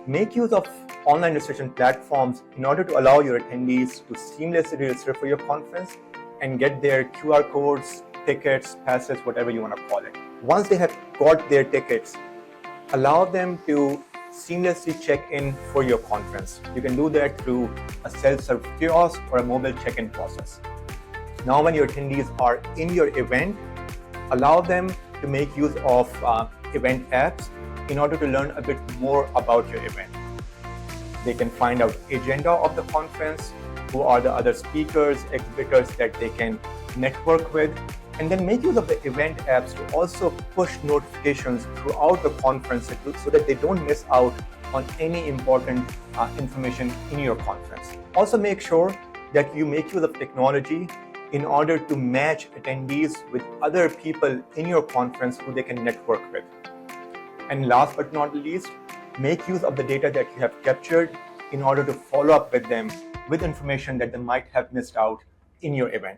Make use of online registration platforms in order to allow your attendees to seamlessly register for your conference and get their QR codes, tickets, passes, whatever you want to call it. Once they have got their tickets, allow them to seamlessly check in for your conference. You can do that through a self-serve kiosk or a mobile check-in process. Now, when your attendees are in your event, allow them to make use of event apps in order to learn a bit more about your event. They can find out agenda of the conference, who are the other speakers, exhibitors that they can network with, and then make use of the event apps to also push notifications throughout the conference so that they don't miss out on any important information in your conference. Also make sure that you make use of technology in order to match attendees with other people in your conference who they can network with. And last but not least, make use of the data that you have captured in order to follow up with them with information that they might have missed out in your event.